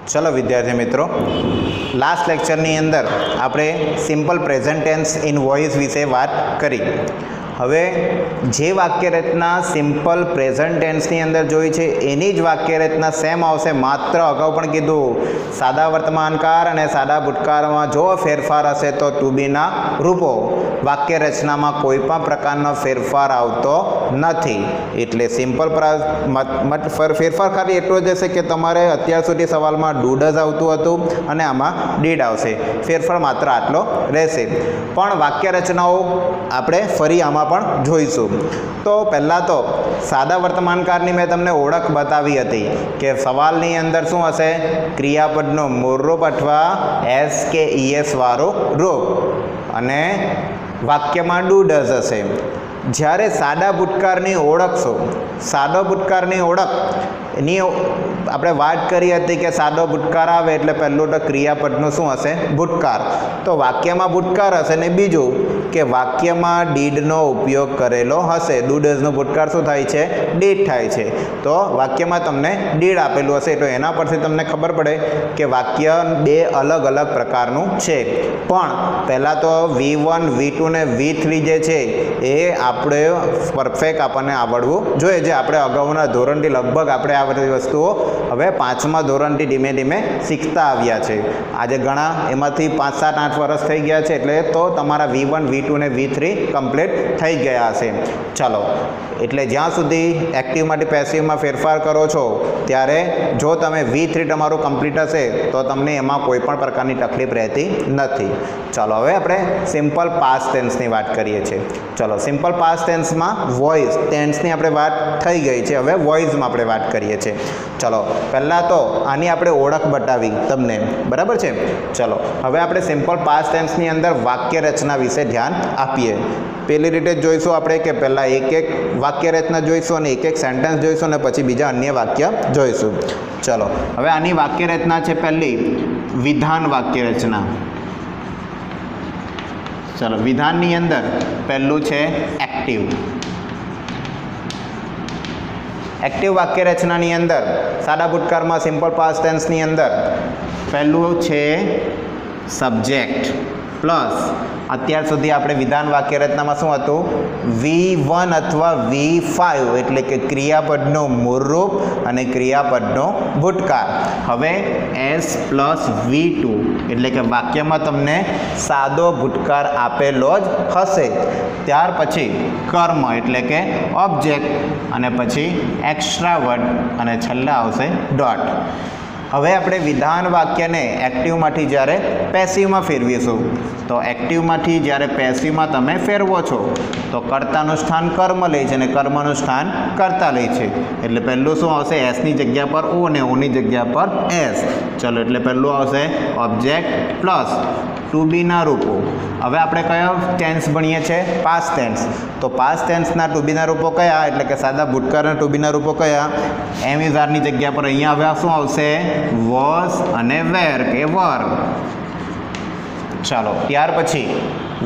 चलो विद्यार्थी मित्रों, लास्ट लेक्चरनी अंदर आपणे simple present tense in voice विषे बात करी। हवे जे वाक्य रचना सिंपल प्रेजेंट टेन्सनी अंदर जोई छे एनी ज वाक्य रचना सेम आवशे, मात्र अगाऊ पण कीधुं सादा वर्तमानकाल अने सादा भूतकाळमां जो फेरफार हशे तो टू बी ना रूपो वाक्य रचनामां कोई पण प्रकारनो फेरफार आवतो नथी। एटले सिंपल फेरफार खाली एटलो ज हशे के तमारे अत्यार सुधी सवालमां डू डज आवतुं हतुं अने आमां डीड आवशे, फेरफार मात्र आटलो रहेशे। पण वाक्य रचनाओ आपणे फरी आमां पण जोईशुं। तो पहला तो सादा वर्तमानकाळनी मैं तमने ओळख बतावी हती के सवालनी अंदर शुं हशे, क्रियापदनुं मूळ रूप अथवा एस के ईएस वाळुं रूप अने वाक्यमां डू डज हशे। જ્યારે સાદા ભૂતકાળની ઓળખ છો, સાદો ભૂતકાળની ઓળખ એની આપણે વાત કરી હતી કે સાદો ભૂતકાળ આવે એટલે પહેલું તો ક્રિયાપદનું શું હશે, ભૂતકાળ। તો વાક્યમાં ભૂતકાળ હશે ને બીજું કે વાક્યમાં ડીડનો ઉપયોગ કરેલો હશે। ડુ ડઝનું ભૂતકાળ શું થાય છે, ડીડ થાય છે। તો વાક્યમાં તમને ડીડ આપેલું હશે તો એના પરથી તમને ખબર પડે કે વાક્ય બે અલગ અલગ પ્રકારનું છે। પણ પહેલાં તો V1 V2 ને V3 જે છે એ આપણે પરફેક્ટ આપણને આવડવું જોઈએ। જે આપણે અગાઉના ધોરણથી લગભગ આપણે આ બધી વસ્તુઓ હવે 5મા ધોરણથી ધીમે ધીમે શીખતા આવ્યા છે। આજે ઘણા એમાંથી 5, 7, 8 વર્ષ થઈ ગયા છે એટલે તો તમારા V1 V2 ને V3 કમ્પ્લીટ થઈ ગયા હશે। ચાલો, એટલે જ્યાં સુધી એક્ટિવમાંથી પેસિવમાં ફેરફાર કરો છો ત્યારે જો તમે V3 તમારું કમ્પ્લીટ હશે તો તમને એમાં કોઈ પણ પ્રકારની તકલીફ રહેતી નથી। ચાલો હવે આપણે સિમ્પલ પાસ્ટ ટેન્સની વાત કરીએ છીએ। ચાલો, સિમ્પલ પાસ્ટ ટેન્સમાં વોઇસ ટેન્સની આપણે વાત થઈ ગઈ છે, હવે વોઇસમાં આપણે વાત કરીએ છીએ। ચલો, પહેલાં તો આની આપણે ઓળખ બતાવી તમને, બરાબર છે। ચલો હવે આપણે સિમ્પલ પાસ્ટ ટેન્સની અંદર વાક્ય રચના વિશે ધ્યાન આપીએ। પેલી રીતે જોઈશું આપણે કે પહેલાં એક એક વાક્ય રચના જોઈશું અને એક એક સેન્ટેન્સ જોઈશું અને પછી બીજા અન્ય વાક્ય જોઈશું। ચલો હવે આની વાક્ય રચના છે પહેલી વિધાન વાક્ય રચના। ચલો, વિધાનની અંદર પહેલું છે એક્ટિવ। એક્ટિવ વાક્ય રચનાની અંદર સાદા ભૂતકાળમાં સિમ્પલ પાસ્ટ ટેન્સની અંદર પહેલું છે સબ્જેક્ટ પ્લસ અત્યાર સુધી આપણે વિધાન વાક્ય રચનામાં શું હતું, V1 અથવા V5 એટલે કે ક્રિયાપદનું મૂળ રૂપ અને ક્રિયાપદનો ભૂતકાળ। હવે S પ્લસ V2 એટલે કે વાક્યમાં તમને સાદો ભૂતકાળ આપેલો જ હશે। ત્યાર પછી કર્મ એટલે કે ઓબ્જેક્ટ અને પછી એક્સ્ટ્રા વર્ડ અને છેલ્લે આવશે ડોટ। હવે આપણે વિધાન વાક્યને એક્ટિવમાંથી જ્યારે પેસિવમાં ફેરવીશું તો એક્ટિવમાંથી જ્યારે પેસિવમાં તમે ફેરવો છો તો કર્તાનું સ્થાન કર્મ લે છે અને કર્મનું સ્થાન કર્તા લે છે। એટલે પહેલું શું આવશે, એસની જગ્યા પર ઓ ને ઓની જગ્યા પર એસ। ચલો, એટલે પહેલું આવશે ઓબ્જેક્ટ પ્લસ ટુ બીના રૂપો। હવે આપણે કયો ટેન્સ ભણીએ છીએ, પાસ્ટ ટેન્સ। તો પાસ્ટ ટેન્સના ટુ બીના રૂપો કયા, એટલે કે સાદા ભૂતકાળના ટુ બીના રૂપો કયા, એમ ઇઝ આરની જગ્યા પર અહીંયા હવે શું આવશે, વોઝ અને વેર કે વર। ચાલો, ત્યાર પછી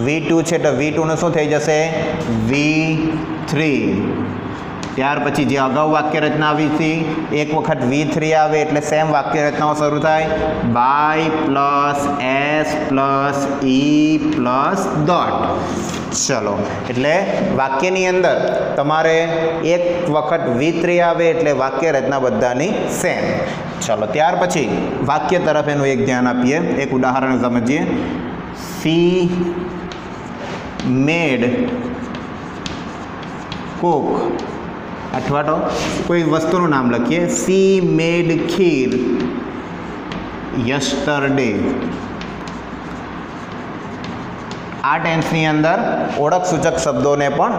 V2 છે તો V2નું શું થઈ જશે, V3। ત્યાર પછી જે અગાઉ વાક્ય રચના આવી હતી એક વખત V3 આવે એટલે સેમ વાક્ય રચનાઓ શરૂ થાય, by plus S plus E plus dot. ચલો, એટલે વાક્યની અંદર તમારે એક વખત V3 આવે એટલે વાક્ય રચના બધાની સેમ। ચલો, ત્યાર પછી વાક્ય તરફ એનું એક ધ્યાન આપીએ, એક ઉદાહરણ સમજીએ। સી મેડ કુક અથવા તો કોઈ વસ્તુનું નામ લખીએ, સી મેડ ખીર યસ્ટરડે। આ ટેન્સની અંદર ઓળખ સૂચક શબ્દોને પણ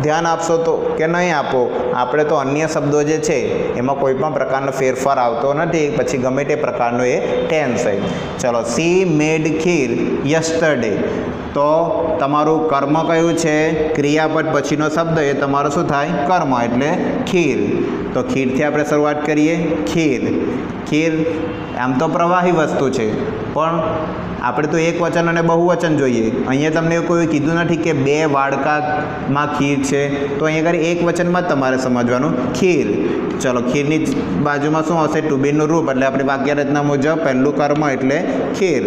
ધ્યાન આપશો તો કે નહીં આપો, આપણે તો અન્ય શબ્દો જે છે એમાં કોઈ પણ પ્રકારનો ફેરફાર આવતો નથી, પછી ગમે તે પ્રકારનો એ ટેન્સ હોય। ચલો, સી મેડ ખીર યસ્ટરડે તો તમારું કર્મ કયું છે, ક્રિયાપદ પછીનો શબ્દ એ તમારો શું થાય, કર્મ એટલે ખીર। તો ખીરથી આપણે શરૂઆત કરીએ, ખીર। ખીર આમ તો પ્રવાહી વસ્તુ છે પણ આપણે તો એક વચન અને બહુવચન જોઈએ, અહીંયા અહીંયા તમને કોઈ કીધું નથી કે 2 વાડકામાં ખીર છે, તો અહીંયા આગળ એક વચનમાં જ તમારે સમજવાનું ખીર. ચલો, ખીરની બાજુમાં શું આવશે? ટુ બીનું રૂપ, એટલે આપણી વાક્ય રચના મુજબ પહેલું કર્મ એટલે ખીર.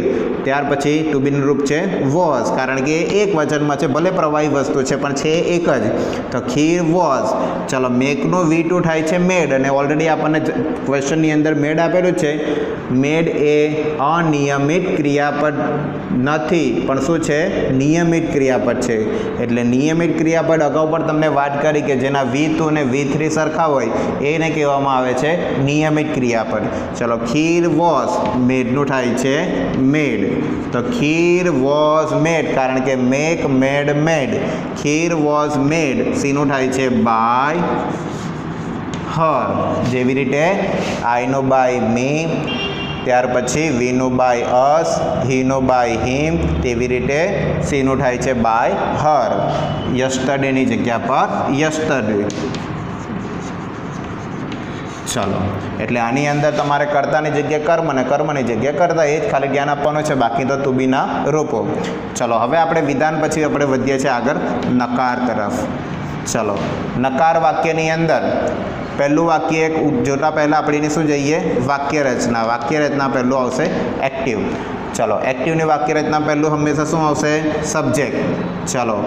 ત્યાર પછી ટુ બીનું રૂપ છે વોઝ, કારણ કે એક વચનમાં છે, ભલે પ્રવાહી વસ્તુ છે પણ છે એક જ, તો ખીર વોઝ. ચલો, મેકનું V2 થાય છે મેડ, અને ઓલરેડી આપણને ક્વેશ્ચનની અંદર મેડ આપેલું છે. મેડ એ અનિયમિત ક્રિયાપદ નથી, પણ શું છે? નિયમિત ક્રિયાપદ છે. એટલે નિયમિત ક્રિયાપદ અગાઉ પણ તમને વાત કરી કે જેના V2 અને V3 સરખા હોય એને કહેવામાં આવે છે નિયમિત ક્રિયાપદ. ચલો, ખીર વોઝ મેડનું થાય છે મેડ, તો ખીર વોઝ મેડ, કારણ કે make made made. Kheer was મેડ શીનું થાય છે? By her. જેવી રીતે આઈનો બાય મી, ત્યાર પછી વીનું બાય અસ, હીનું બાય હિમ, તેવી રીતે સીનું થાય છે બાય હર. યસ્ટરડેની જગ્યા પર યસ્ટરડે. ચલો, એટલે આની અંદર તમારે કર્તાની જગ્યાએ કર્મ અને કર્મની જગ્યાએ કર્તા, એ જ ખાલી ધ્યાન આપવાનું છે, બાકી તો ટુ બીના રૂપો. ચલો, હવે આપણે વિધાન પછી આપણે વધીએ છીએ આગળ નકાર તરફ. ચલો, નકાર વાક્યની અંદર પહેલું વાક્ય એક જોતા પહેલાં આપણે શું જોઈએ? વાક્ય રચના. વાક્ય રચના પહેલું આવશે એક્ટિવ. ચલો, એક્ટિવની વાક્ય રચના પહેલું હંમેશા શું આવશે? સબ્જેક્ટ. ચલો,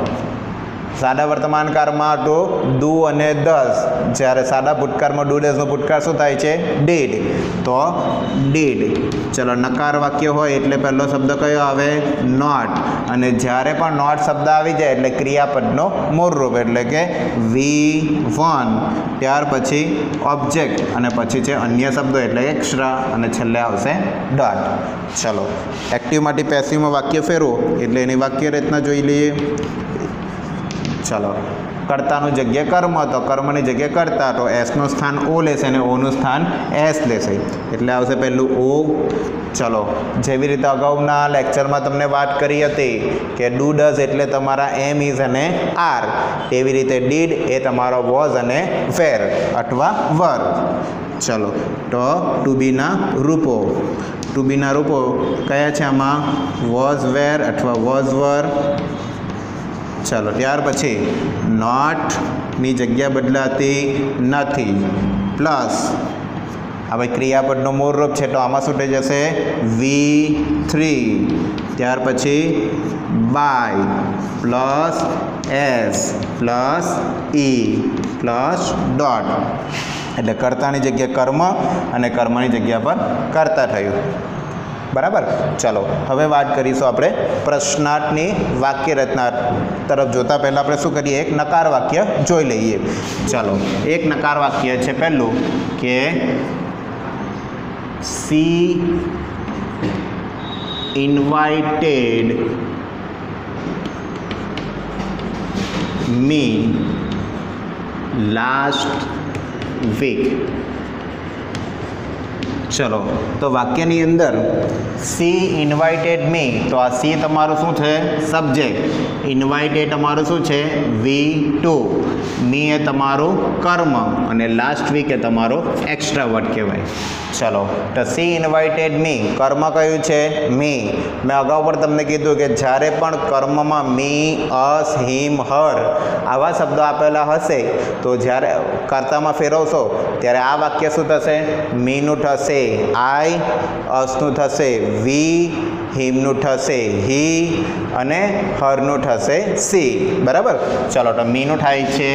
સાદા વર્તમાનકાળમાં તો ડુ અને ડઝ, જ્યારે સાદા ભૂતકાળમાં ડુ ડઝનો ભૂતકાળ શું થાય છે? ડીડ, તો ડીડ. ચલો, નકાર વાક્ય હોય એટલે પહેલો શબ્દ કયો આવે? નોટ. અને જ્યારે પણ નોટ શબ્દ આવી જાય એટલે ક્રિયાપદનો મૂળરૂપ, એટલે કે V1, ત્યાર પછી ઓબ્જેક્ટ, અને પછી છે અન્ય શબ્દો એટલે એક્સ્ટ્રા, અને છેલ્લે આવશે ડોટ. ચલો, એક્ટિવમાંથી પેસિવમાં વાક્ય ફેરવો એટલે એની વાક્ય રચના જોઈ લઈએ. ચલો, કર્તાનું જગ્યાએ કર્મ, તો કર્મની જગ્યાએ કર્તા, તો એસનું સ્થાન ઓ લેશે અને ઓનું સ્થાન એસ લેશે, એટલે આવશે પહેલું ઓ. ચલો, જેવી રીતે અગાઉના લેક્ચરમાં તમને વાત કરી હતી કે ડુ ડઝ એટલે તમારા એમ ઇઝ અને આર, તેવી રીતે ડીડ એ તમારો વોઝ અને વેર અથવા વર. ચલો, તો ટુ બીના રૂપો. ટુ બીના રૂપો કયા છે આમાં? વોઝ વેર અથવા વોઝ વર. ચલો, ત્યાર પછી નોટની જગ્યા બદલાતી નથી, પ્લસ હવે ક્રિયાપદનું મૂળ રૂપ છે, તો આમાં શું થઈ જશે? V3. ત્યાર પછી by plus S plus E plus dot, એટલે કર્તાની જગ્યાએ કર્મ અને કર્મની જગ્યા પર કર્તા થયું. બરાબર. ચલો, હવે વાત કરીશું આપણે પ્રશ્નાર્થની વાક્ય રચના તરફ. જોતા પહેલાં આપણે શું કરીએ? એક નકાર વાક્ય જોઈ લઈએ. ચલો, એક નકાર વાક્ય છે પહેલું કે સી ઇન્વાઇટેડ મી લાસ્ટ વીક. ચલો, તો વાક્યની અંદર સી ઇન્વાઇટેડ મી, તો આ સી તમારું શું છે? સબ્જેક્ટ. ઇન્વાઇટેડ તમારું શું છે? V2. મી એ તમારું કર્મ, અને લાસ્ટ વીક એ તમારો એક્સ્ટ્રા વર્ડ કહેવાય. ચલો, તો સી ઇન્વાઇટેડ મી, કર્મ કયું છે? મી. મેં અગાઉ પણ તમને કીધું કે જ્યારે પણ કર્મમાં મી, અસ, હિમ, હર આવા શબ્દો આપેલા હશે, તો જ્યારે કર્તામાં ફેરવશો ત્યારે આ વાક્ય શું થશે? મીનું થશે આઈ, અસનું થશે વી, હિમનું થશે હી, અને હરનું થશે સી. બરાબર. ચલો, તો મીનું થાય છે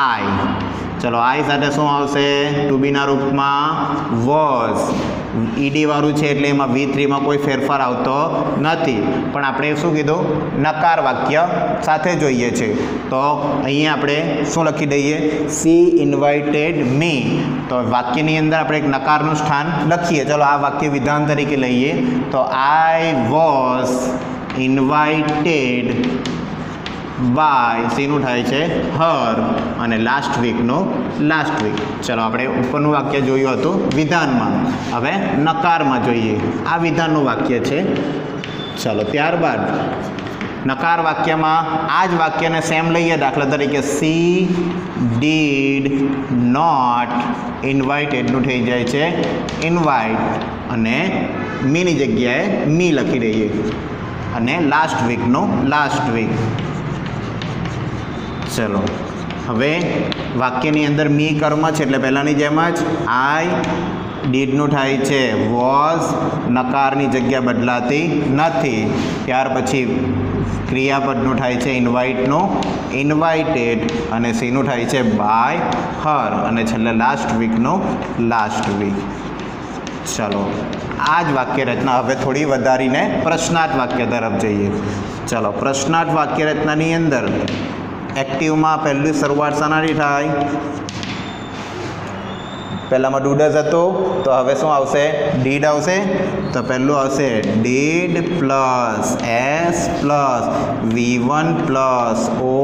આઈ. ચલો, આઈ સાથે શું આવશે? ટુ બીના રૂપમાં વોઝ. ઈડી વાળું છે એટલે એમાં V3માં કોઈ ફેરફાર આવતો નથી, પણ આપણે શું કીધું? નકાર વાક્ય સાથે જોઈએ છે, તો અહીંયા આપણે શું લખી દઈએ? સી ઇન્વાઇટેડ મી. તો વાક્યની અંદર આપણે એક નકારનું સ્થાન લખીએ. ચલો, આ વાક્ય વિધાન તરીકે લઈએ, તો આઈ વોઝ ઇન્વાઇટેડ બાય, શીનું થાય છે? હર, અને લાસ્ટ વીકનું લાસ્ટ વીક. ચલો, આપણે ઉપરનું વાક્ય જોયું હતું વિધાનમાં, હવે નકારમાં જોઈએ. આ વિધાનનું વાક્ય છે. ચલો, ત્યારબાદ નકાર વાક્યમાં આ જ વાક્યને સેમ લઈએ. દાખલા તરીકે સી ડીડ નોટ ઇન્વાઇટેડનું થઈ જાય છે ઇન્વાઇટ, અને મીની જગ્યાએ મી લખી દઈએ. અને લાસ્ટ વીકનું લાસ્ટ વીક. ચલો હવે વાક્યની અંદર મી કર્મ છે એટલે પહેલાંની જેમ જ આઈ ડીડનું થાય છે વોઝ, નકારની જગ્યા બદલાતી નથી. ત્યાર પછી ક્રિયાપદનું થાય છે ઇન્વાઇટનું ઇન્વાઇટેડ, અને સીનું થાય છે બાય હર, અને છેલ્લે લાસ્ટ વીકનું લાસ્ટ વીક. ચલો આ જ વાક્ય રચના હવે થોડી વધારીને પ્રશ્નાર્થ વાક્ય તરફ જઈએ. ચલો પ્રશ્નાર્થ વાક્ય રચનાની અંદર એક્ટિવમાં પહેલી શરૂઆત શાનાથી થાય? પહેલાંમાં ડુડસ હતું તો હવે શું આવશે? ડીડ આવશે. તો પહેલું આવશે did plus S plus V1 plus O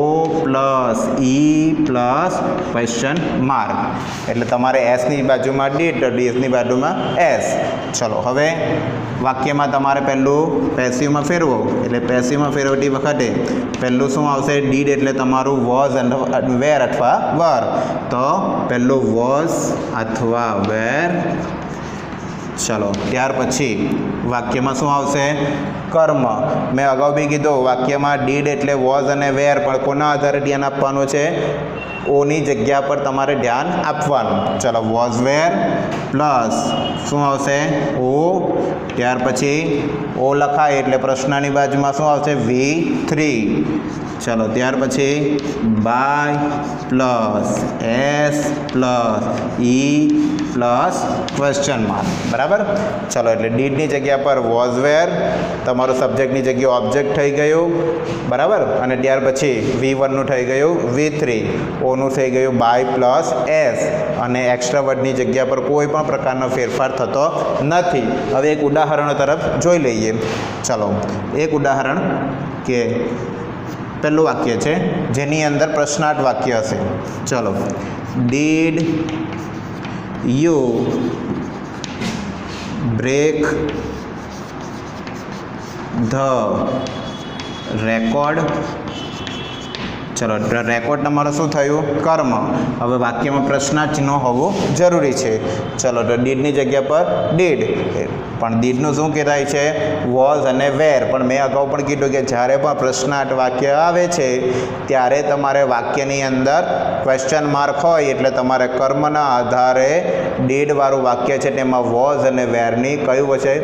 plus E plus question mark. એટલે તમારે એસની બાજુમાં ડીડ તો ડીએસની બાજુમાં એસ. ચલો હવે વાક્યમાં તમારે પહેલું પેસિવમાં ફેરવો, એટલે પેસિવમાં ફેરવતી વખતે પહેલું શું આવશે? ડીડ એટલે તમારું વોઝ અને વેર અથવા વર. તો પહેલું વોઝ અથવા વેર. ચલો ત્યાર પછી વાક્યમાં શું આવશે? કર્મ. મેં અગાઉ બી કીધું વાક્યમાં ડીડ એટલે વોઝ અને વેર, પણ કોના આધારે ધ્યાન આપવાનું છે? ઓની જગ્યા પર તમારે ધ્યાન આપવાનું. ચલો વોઝ વેર પ્લસ શું આવશે? ઓ. ત્યાર પછી ઓ લખાય એટલે પ્રશ્નની બાજુમાં શું આવશે? V3. ચલો ત્યાર પછી by plus S plus E plus question mark. બરાબર. ચલો એટલે ડીડની જગ્યા પર વોઝ વેર, તમારું સબ્જેક્ટની જગ્યાએ ઓબ્જેક્ટ થઈ ગયું. બરાબર. અને ત્યાર પછી V1નું થઈ ગયું V3, ઓનું થઈ ગયું બાય પ્લસ એસ, અને એક્સ્ટ્રા વર્ડની જગ્યા પર કોઈ પણ પ્રકારનો ફેરફાર થતો નથી. હવે એક ઉદાહરણો તરફ જોઈ લઈએ. ચલો એક ઉદાહરણ કે પહેલું વાક્ય છે જેની અંદર પ્રશ્નાર્થ વાક્ય હશે. ચલો did you break the record? ચલો રેકોર્ડ તમારો શું થયું? કર્મ. હવે વાક્યમાં પ્રશ્નાર્થ ચિહ્ન હોવું જરૂરી છે. ચલો તો ડીડની જગ્યા પર ડીડ, પણ ડીડનું શું કહેવાય છે? વોઝ અને વેર. પણ મેં અગાઉ પણ કીધું કે જ્યારે પણ પ્રશ્નાર્થ વાક્ય આવે છે ત્યારે તમારે વાક્યની અંદર ક્વેશ્ચન માર્ક હોય એટલે તમારે કર્મના આધારે ડીડવાળું વાક્ય છે તેમાં વોઝ અને વેરની કયું છે?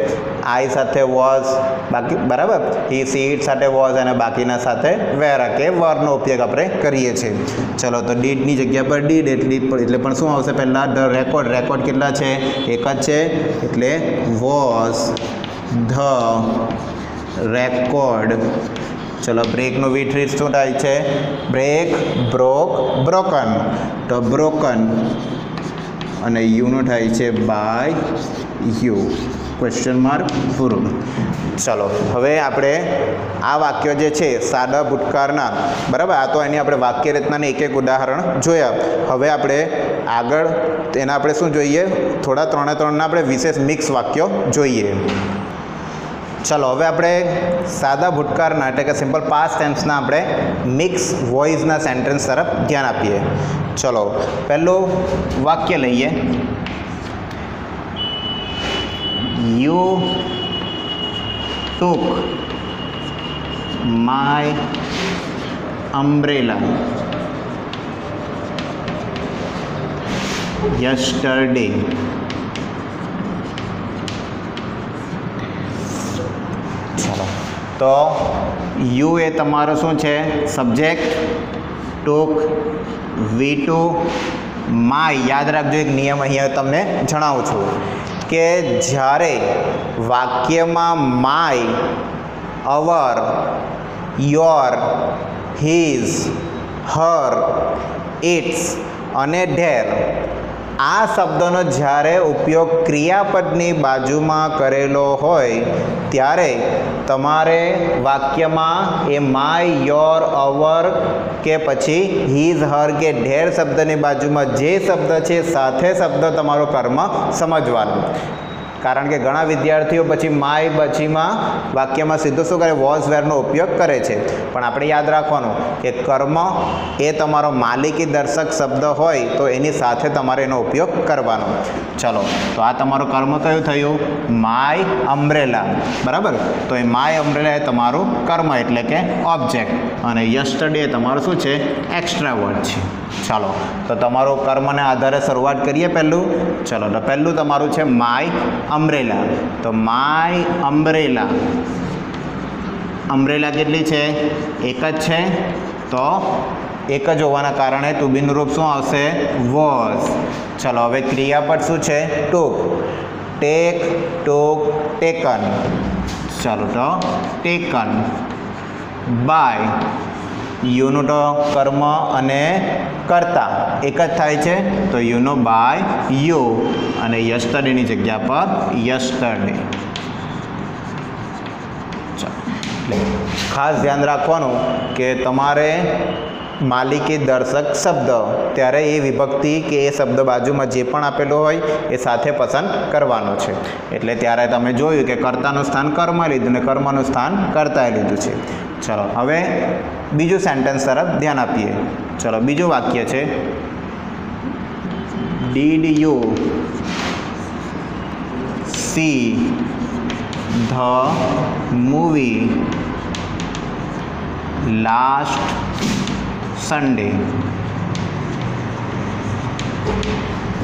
આઈ સાથે વોઝ, બાકી બરાબર, હી સી ઇટ સાથે વોઝ, અને બાકીના સાથે વેર કે વરનો ઉપયોગ આપણે કરીએ છીએ. ચલો તો ડીડની જગ્યા પર ડીડ એટલે પણ શું આવશે? પહેલાં ધ રેકોર્ડ. રેકોર્ડ કેટલા છે? એક જ છે, એટલે વોઝ ધ રેકોર્ડ. ચલો બ્રેકનું V3 શું થાય છે? Break, broke, broken. તો બ્રોકન, અને યુનું થાય છે બાય યુ. ક્વેશ્ચન માર્ક પૂરું. ચલો હવે આપણે આ વાક્યો જે છે સાદા ભૂતકાળના, બરાબર, આ તો એની આપણે વાક્ય રચનાને એક એક ઉદાહરણ જોયા. હવે આપણે આગળ એના આપણે શું જોઈએ? થોડા ત્રણના આપણે વિશેષ મિક્સ વાક્યો જોઈએ. ચલો હવે આપણે સાદા ભૂતકાળના એટલે કે સિમ્પલ પાસ્ટ ટેન્સના આપણે મિક્સ વોઇસના સેન્ટેન્સ તરફ ધ્યાન આપીએ. ચલો પહેલું વાક્ય લઈએ. You took my umbrella yesterday. તો યુ એ તમારો શું છે? સબ્જેક્ટ. Took V2 my. યાદ રાખજો એક નિયમ અહીંયા તમને જણાવું છું કે જ્યારે વાક્યમાં my, our, your, his, her, its અને ધેર આ શબ્દોનો જ્યારે ઉપયોગ ક્રિયાપદની બાજુમાં કરેલો હોય ત્યારે તમારે વાક્યમાં એ માય, યોર, અવર કે પછી હિઝ, હર કે ધેર શબ્દની બાજુમાં જે શબ્દ છે સાથે શબ્દ તમારો કર્મ સમજવાનો. कारण के घणा विद्यार्थीओ पछी माय पछीमां वाक्यमां सीधो शुं करे वॉज वेरनो उपयोग करे छे पण आपणे याद राखवानुं के कर्म ए तमारो मालिकी दर्शक शब्द होय तो एनी साथे तमारे एनो उपयोग करवानो। चलो तो आ तमारो कर्म कयुं थयुं माय अम्ब्रेला बराबर। तो ए माय अम्ब्रेला ए तमारुं कर्म एटले के ऑब्जेक्ट अने यस्टरडे तमारुं शुं छे एक्स्ट्रा वर्ड छे। चलो तो तमारो कर्म ने आधारे शुरुआत करिए पहलू। चलो तो पहलू तमारू छे माय अम्ब्रेला। तो माय अम्ब्रेला अम्ब्रेला केटली छे एक ज छे तो एक ज होवाना कारणे टू बी नुं रूप शुं आवशे वॉज। चलो हवे क्रियापद शुं छे टूक टेक टूक टेकन। चलो तो टेकन बाय यूनो तो कर्म अने कर्ता एक ज थाय छे तो यूनो बाय यू अने यस्टरडे नी जग्या पर यस्टरडे। खास ध्यान राखवानुं के तमारे मालिकी दर्शक शब्द त्यारे ए विभक्ति के ए शब्द बाजुमां जे पण आपेलो होय ए साथे पसंद करवानो छे। एटले त्यारे तमे जोयुं के कर्तानुं स्थान कर्म लीधुं ने कर्मनुं स्थान कर्ताए लीधुं छे। चलो हवे बीजું सेंटेन्स तरफ ध्यान आपीए। चलो बीजું वाक्य छे Did you see the movie last Sunday?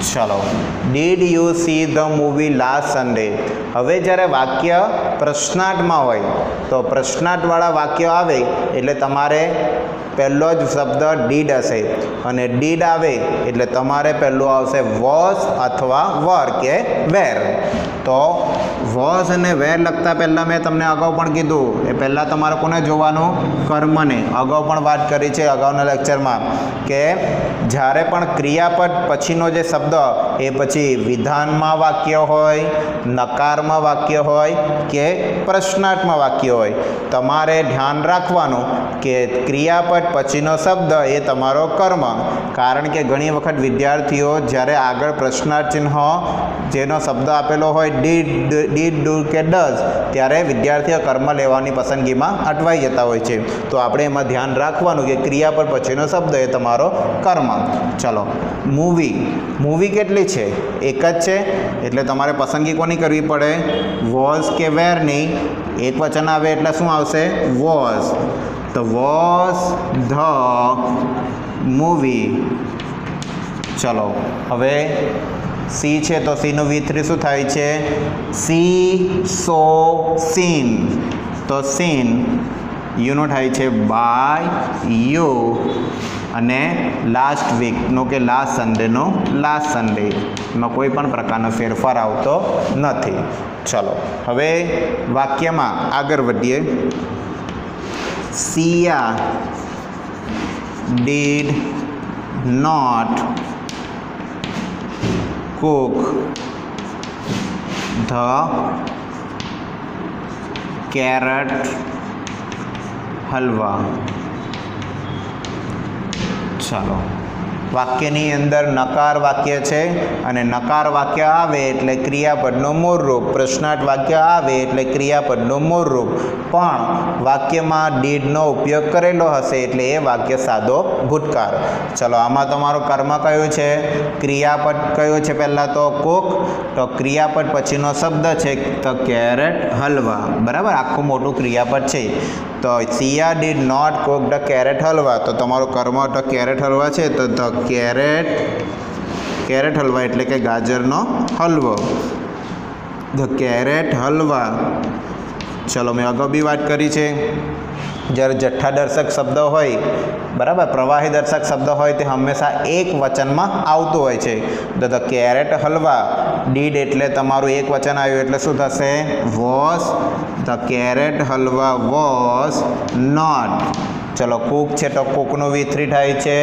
चलो Did you see the movie last Sunday? हवे જ્યારે वाक्य प्रश्नार्थ में होय तो प्रश्नार्थ वाला वाक्य आवे एटले तमारे पहलो ज शब्द डीड हशे अने डीड आवे एटले तमारे पहलू आवशे वॉज अथवा वर के वेर। तो वॉज अने वेर लगता पहला मैं तमने अगाऊ पण कीधुं ए पहला तमारे कोने जोवानुं कर्मने। अगाऊ पण वात करी छे अगाऊना लेक्चरमां के ज्यारे पण क्रियापद पछीनो जे शब्द ए पछी विधानमां वाक्य होय नकारमां वाक्य होय के प्रश्नार्थमां वाक्य होय तमारे ध्यान राखवानुं के क्रियापद पछीनो शब्द ए तमारो कर्म। कारण के घणी वखत विद्यार्थीओ ज्यारे आगळ प्रश्नार्थ चिन्ह जेनो शब्द आपेलो होय डीड डू के डज त्यारे विद्यार्थीओ कर्म लेवानी पसंदगीमां अटवाई जता होय छे। तो आपणे एमां ध्यान राखवानुं के क्रियापद पछीनो शब्द ए तमारो कर्म। चलो मूवी मूवी केटली छे एक ज छे एटले तमारे पसंदगी कोनी करवी पड़े वॉज के वेर नी। एक वचन आवे एटले शुं आवशे वॉज। तो वॉज ध मूवी। चलो हवे सी छे तो सी नो V3 शुं थाय छे सी सो सीन। तो सीन यू नो थाय छे बाय यू अने लास्ट वीक नो के लास्ट संडे नो लास्ट संडे में कोई पण प्रकारनो फेरफार आवतो नथी। चलो हवे वाक्यमां आगळ वधीए। Siya did not cook the carrot हलवा। चलो वाक्यनी अंदर नकार वाक्य छे अने नकार वाक्य आवे एटले क्रियापदनुं मूळ रूप प्रश्नार्थ वाक्य आवे एटले क्रियापदनुं मूळ रूप पण वाक्यमां डीडनो उपयोग करेलो हशे एटले ए वाक्य सादो भूतकाळ। चलो आमां तमारो कर्म कयो छे क्रियापद कयो छे पहेला तो कुक। तो क्रियापद पछीनो शब्द छे तो केरेट हलवा बराबर आखुं मोटुं क्रियापद छे। तो Siya did not cook the carrot halwa तो तमारो कर्म तो केरेट हलवा छे तो द केरेट हलवा एटले के गाजरनो हलवो द केरेट हलवा। चलो मैं अगाऊ भी बात करी छे જ્યારે જઠ્ઠા દર્શક શબ્દ હોય બરાબર પ્રવાહી દર્શક શબ્દ હોય તે હંમેશા એક વચનમાં આવતું હોય છે। તો ધ કેરેટ હલવા ડીડ એટલે તમારું એક વચન આવ્યું એટલે શું થશે was. The carrot halwa was not. ચલો કુક છે તો કુકનું V3 થાય છે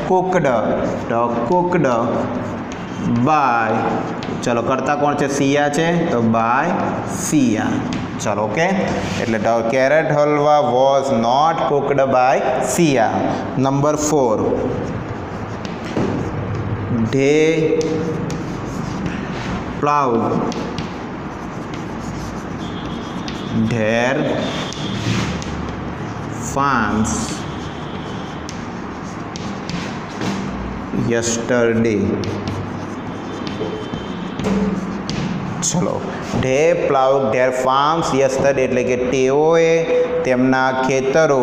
કુકડ। તો કુકડ બાય चलो करता कौन है सिया है तो बाय सिया। चलो ओके एटले carrot halwa was not cooked by Siya. Number 4 they plowed their farms yesterday. ચલો, they ploughed their farms yesterday એટલે કે તેઓએ તેમના ખેતરો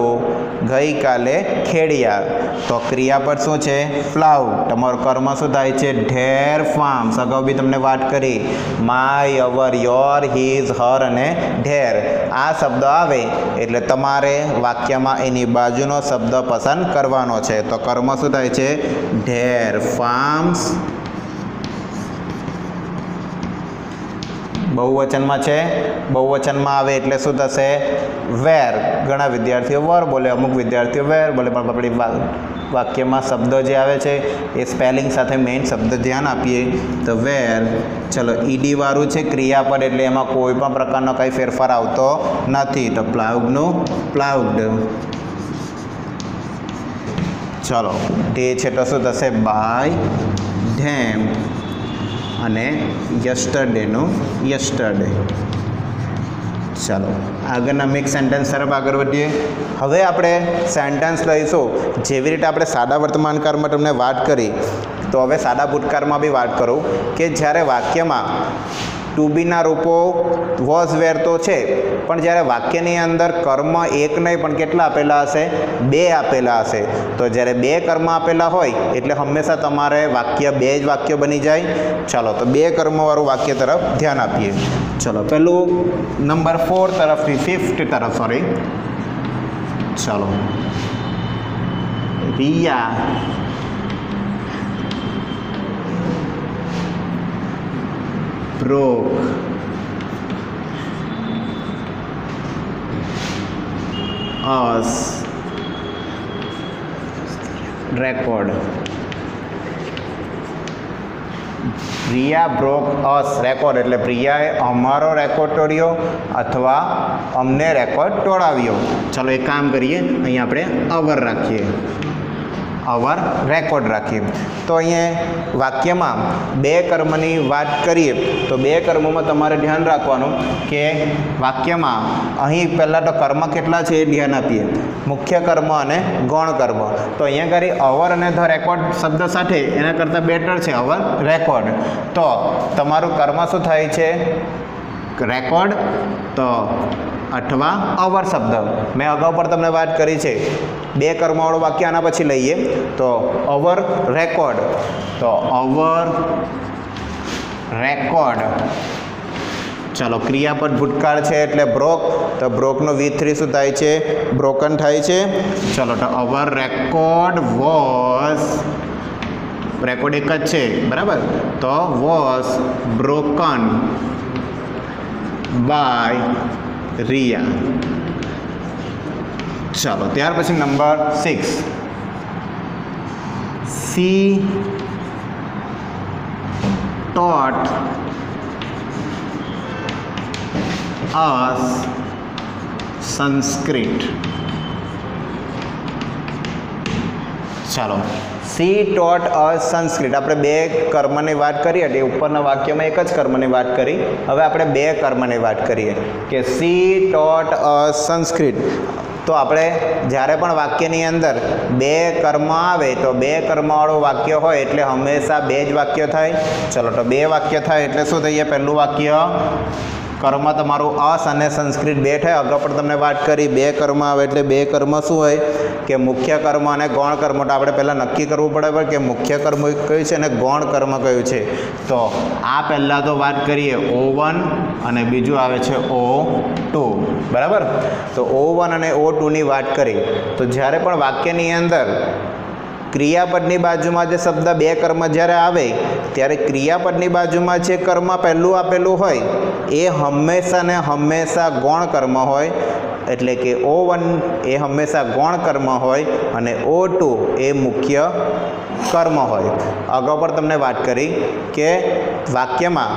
ગઈકાલે ખેડ્યા. તો ક્રિયાપદ શું છે? પ્લાઉડ. તમારું કર્મ શું થાય છે? There farms. અગાઉ બી તમને વાત કરી, માય, અવર, યોર, હિઝ, હર અને ધેર. આ શબ્દ આવે એટલે તમારે વાક્યમાં એની બાજુનો શબ્દ પસંદ કરવાનો છે. તો કર્મ શું થાય છે? There farms. બહુવચનમાં છે, બહુવચનમાં આવે એટલે શું થશે? વેર. ઘણા વિદ્યાર્થીઓ વર બોલે, અમુક વિદ્યાર્થીઓ વેર બોલે, પણ આપણી વાક્યમાં શબ્દો જે આવે છે એ સ્પેલિંગ સાથે મેઇન શબ્દ ધ્યાન આપીએ તો વેર. ચલો, ઈડી વાળું છે ક્રિયાપદ એટલે એમાં કોઈ પણ પ્રકારનો કંઈ ફેરફાર આવતો નથી. તો પ્લાઉડનું પ્લાઉડ. ચલો, તે છે તો શું થશે? By them. અને યસ્ટરડેનું યસ્ટરડે. ચાલો, આગળના મિક્સ સેન્ટેન્સ તરફ આગળ વધીએ. હવે આપણે સેન્ટેન્સ લઈશું જેવી રીતે આપણે સાદા વર્તમાનકાળમાં તમને વાત કરી, તો હવે સાદા ભૂતકાળમાં બી વાત કરું કે જ્યારે વાક્યમાં ટુ બીના રૂપો વોઝ વેર તો છે, પણ જ્યારે વાક્યની અંદર કર્મ એક નહીં પણ કેટલા આપેલા હશે? બે આપેલા હશે. તો જ્યારે બે કર્મ આપેલા હોય એટલે હંમેશા તમારે વાક્ય બે જ વાક્ય બની જાય. ચાલો, તો બે કર્મવાળું વાક્ય તરફ ધ્યાન આપીએ. ચલો, પેલું નંબર 4 તરફથી 5th તરફ, સોરી. ચાલો, Riya broke us record. Priya broke us record એટલે પ્રિયાએ અમારો રેકોર્ડ તોડ્યો અથવા અમને રેકોર્ડ તોડાવ્યો. ચલો, એક કામ કરીએ, અહીંયા આપણે અવર રાખીએ, અવર રેકોર્ડ રાખીએ. તો અહીંયા વાક્યમાં બે કર્મની વાત કરીએ તો બે કર્મોમાં તમારે ધ્યાન રાખવાનું કે વાક્યમાં અહીં પહેલાં તો કર્મ કેટલા છે એ ધ્યાન આપીએ, મુખ્ય કર્મ અને ગૌણ કર્મ. તો અહીંયા કરી અવર અને ધ રેકોર્ડ શબ્દ સાથે એના કરતાં બેટર છે અવર રેકોર્ડ. તો તમારું કર્મ શું થાય છે? રેકોર્ડ તો અથવા અવર શબ્દ. મેં અગાઉ પણ તમને વાત કરી છે, બે કર્મવાળું વાક્ય આના પછી લઈએ તો અવર રેકોર્ડ. તો અવર રેકોર્ડ. ચલો, ક્રિયાપદ ભૂતકાળ છે એટલે બ્રોક, તો બ્રોકનો V3 શું થાય છે? બ્રોકન થાય છે. ચલો, તો અવર રેકોર્ડ વોઝ, રેકોર્ડ એક જ છે બરાબર, તો વોઝ બ્રોકન બાય રિયા. ચાલો, ત્યાર પછી number 6, C taught us Sanskrit. ચાલો, સી ટોટ અસ સંસ્કૃત. આપણે બે કર્મની વાત કરી હતી, ઉપરના વાક્યમાં એક જ કર્મની વાત કરી, હવે આપણે બે કર્મની વાત કરીએ કે સી ટોટ અસ સંસ્કૃત. તો આપણે જ્યારે પણ વાક્યની અંદર બે કર્મ આવે તો બે કર્મવાળું વાક્ય હોય એટલે હંમેશા બે જ વાક્ય થાય. ચલો, તો બે વાક્ય થાય એટલે શું થઈએ? પહેલું વાક્ય કર્મ તમારું અસ અને સંસ્કૃત બે થાય. અગાઉ પણ તમને વાત કરી, બે કર્મ આવે એટલે બે કર્મ શું હોય કે મુખ્ય કર્મ અને ગૌણ કર્મ. તો આપણે પહેલાં નક્કી કરવું પડે કે મુખ્ય કર્મ કયું છે અને ગૌણ કર્મ કયું છે. તો આ પહેલાં તો વાત કરીએ O1 અને બીજું આવે છે O2 બરાબર. તો O1 અને O2ની વાત કરી તો જ્યારે પણ વાક્યની અંદર ક્રિયાપદની બાજુમાં જે શબ્દ બે કર્મ જ્યારે આવે ત્યારે ક્રિયાપદની બાજુમાં જે કર્મ પહેલું આપેલું હોય એ હંમેશા ને હંમેશા ગૌણ કર્મ હોય. એટલે કે O1 એ હંમેશા ગૌણ કર્મ હોય અને O2 એ મુખ્ય કર્મ હોય. અગાઉ પણ તમને વાત કરી કે વાક્યમાં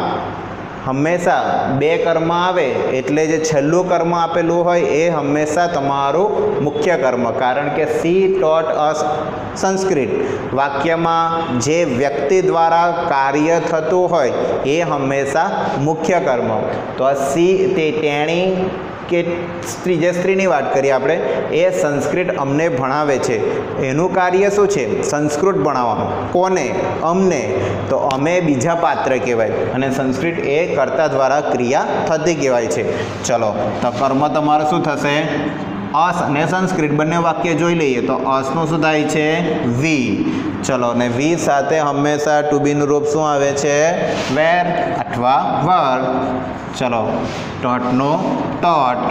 હંમેશા બે કર્મ આવે એટલે જે છેલ્લું કર્મ આપેલું હોય એ હંમેશા તમારું મુખ્ય કર્મ. કારણ કે સી ટોટ અસ સંસ્કૃત વાક્યમાં જે વ્યક્તિ દ્વારા કાર્ય થતું હોય એ હંમેશા મુખ્ય કર્મ. તો આ સી તે તેણી કે જે સ્ત્રીની વાત કરીએ આપણે, એ સંસ્કૃત અમને ભણાવે છે. એનું કાર્ય શું છે? સંસ્કૃત ભણાવવાનું. કોને? અમને. તો અમે બીજા પાત્ર કહેવાય અને સંસ્કૃત એ કર્તા દ્વારા ક્રિયા થતી કહેવાય છે. ચલો, તો કર્મ તમારું શું થશે? અસ અને સંસ્કૃત બંને વાક્ય જોઈ લઈએ. તો અસનું શું થાય છે? વી. ચલો, ને વી સાથે હંમેશા ટુ બીનું રૂપ શું આવે છે? વેર અથવા વર. ચલો, ટોટનું ટોટ.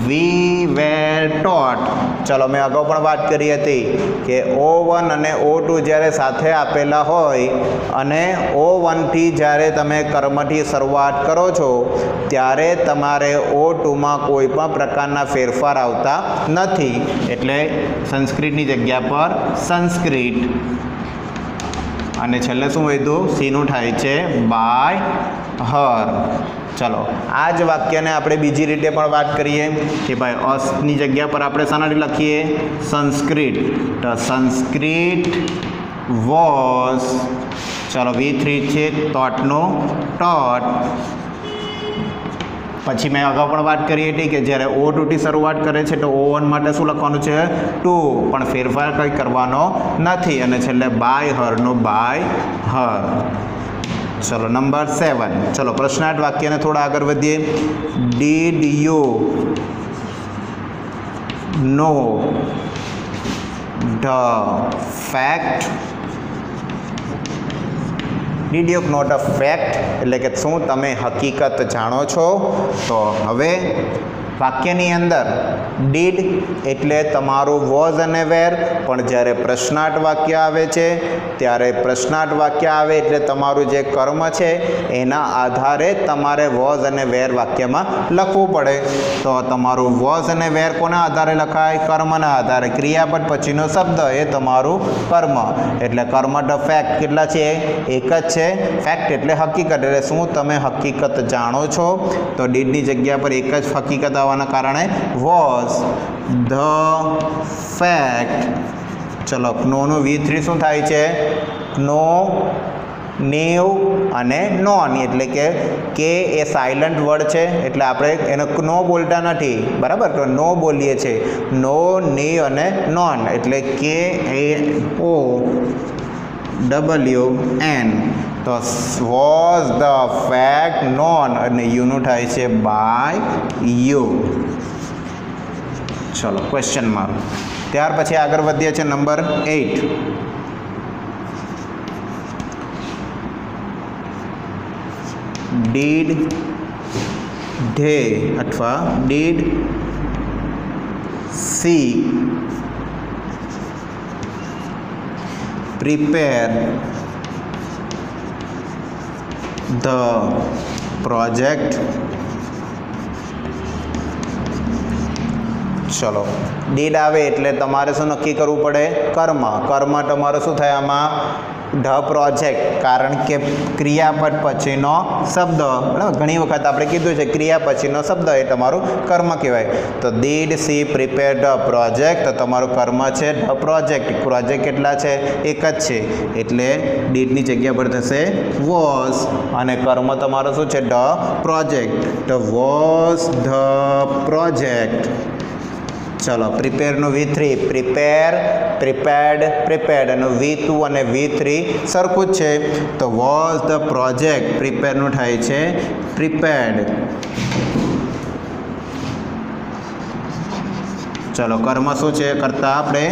વી વેર ટોટ. ચલો, મેં અગાઉ પણ વાત કરી હતી કે O1 અને O2 જ્યારે સાથે આપેલા હોય અને O1થી જ્યારે તમે કર્મથી શરૂઆત કરો છો ત્યારે તમારે O2માં કોઈ પણ પ્રકારના ફેરફાર આવતા નથી. એટલે સંસ્કૃતની જગ્યા પર સંસ્કૃત. અને છેલ્લે શું વધ્યું? સીનું થાય છે બાય હર. ચલો, આ જ વાક્યને આપણે બીજી રીતે પણ વાત કરીએ કે ભાઈ અસની જગ્યા પર આપણે શાનાથી લખીએ? સંસ્કૃત. તો સંસ્કૃત વોઝ. ચલો, V3 છે ટોટનો ટોટ. પછી મેં અગાઉ પણ વાત કરી હતી કે જ્યારે O2થી શરૂઆત કરે છે તો O1 માટે શું લખવાનું છે? 2, પણ ફેરફાર કંઈ કરવાનો નથી. અને છેલ્લે બાય હરનો બાય હર. ચલો, નંબર 7. ચલો, પ્રશ્નાર્થ વાક્યને થોડા આગળ વધીએ. Did you know the fact? Did you know the fact એટલે કે શું તમે હકીકત જાણો છો? તો હવે વાક્યની અંદર ડીડ એટલે તમારું વોઝ અને વેર, પણ જ્યારે પ્રશ્નાર્થ વાક્ય આવે છે ત્યારે પ્રશ્નાર્થ વાક્ય આવે એટલે તમારું જે કર્મ છે એના આધારે તમારે વોઝ અને વેર વાક્યમાં લખવું પડે. તો તમારું વોઝ અને વેર કોના આધારે લખાય? કર્મના આધારે. ક્રિયાપદ પછીનો શબ્દ એ તમારું કર્મ. એટલે કર્મ ધ ફેક્ટ કેટલા છે? એક જ છે. ફેક્ટ એટલે હકીકત. એટલે શું તમે હકીકત જાણો છો? તો ડીડની જગ્યા પર એક જ હકીકત આવવાના કારણે વોઝ ધ ફેક્ટ. ચલો, નોનું V3 શું થાય છે? નો, નેવ અને નોન. એટલે કે એ સાયલન્ટ વર્ડ છે એટલે આપણે એને નો બોલતા નથી, બરાબર? તો નો બોલીએ છીએ. નો, ની અને નોન. એટલે KNOWN. તો વોઝ ધ ફેક્ટ નોન અને યુનું થાય છે બાય યુ. ચલો, ક્વેશ્ચન માર્ક. ત્યાર પછી આગળ વધીએ છીએ નંબર 8. ડીડ ધે અથવા did she prepare the project? ચલો, ડીડ આવે એટલે તમારે શું નક્કી કરવું પડે? કર્મ. કર્મ તમારું શું થાય આમાં? The project. કારણ કે ક્રિયાપદ પછીનો શબ્દ, બરાબર? ઘણી વખત આપણે કીધું છે ક્રિયા પછીનો શબ્દ એ તમારું કર્મ કહેવાય. તો did she prepare the project. તો તમારું કર્મ છે ધ પ્રોજેક્ટ. પ્રોજેક્ટ કેટલા છે? એક જ છે. એટલે ડીડની જગ્યા પર થશે વોઝ અને કર્મ તમારું શું છે? The project. તો વોઝ ધ પ્રોજેક્ટ. ચલો, પ્રિપેરનું V3 પ્રિપેર, પ્રિપેર્ડ, પ્રિપેર્ડ. અને V2 અને V3 સરખું જ છે. તો વોઝ ધ પ્રોજેક્ટ. પ્રિપેરનું થાય છે પ્રિપેર્ડ. ચલો, કર્મ શું છે કરતા આપણે?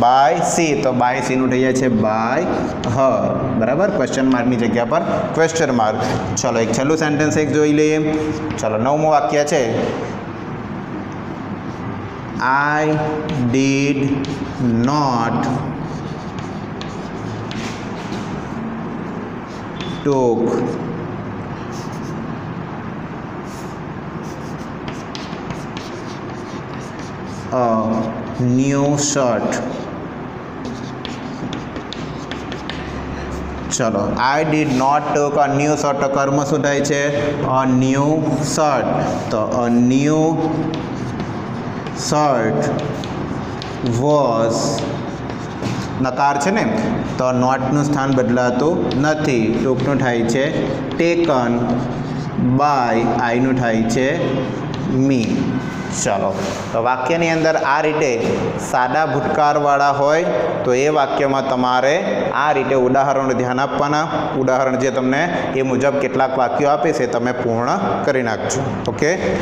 By C. તો બાય સીનું થઈ જાય છે બાય હર. બરાબર? ક્વેશ્ચન માર્કની જગ્યા પર ક્વેશ્ચન માર્ક. ચલો, એક છેલ્લું સેન્ટેન્સ એક જોઈ લઈએ. ચલો, 9મું વાક્ય છે. I did not took a new shirt. ચલો, I did not took a new shirt. કર્મ શું થાય છે? a new shirt. તો a new shirt was, નકાર છે ને તો નોટનું સ્થાન બદલાતું નથી. ટૂંકનું થાય છે ટેકન. બાય આઈનું થાય છે મી. ચાલો, તો વાક્યની અંદર આ રીતે સાદા ભૂતકાળવાળા હોય તો એ વાક્યમાં તમારે આ રીતે ઉદાહરણો ધ્યાન આપવાના. ઉદાહરણ જે તમને એ મુજબ કેટલાક વાક્યો આપે છે તમે પૂર્ણ કરી નાખજો. ઓકે.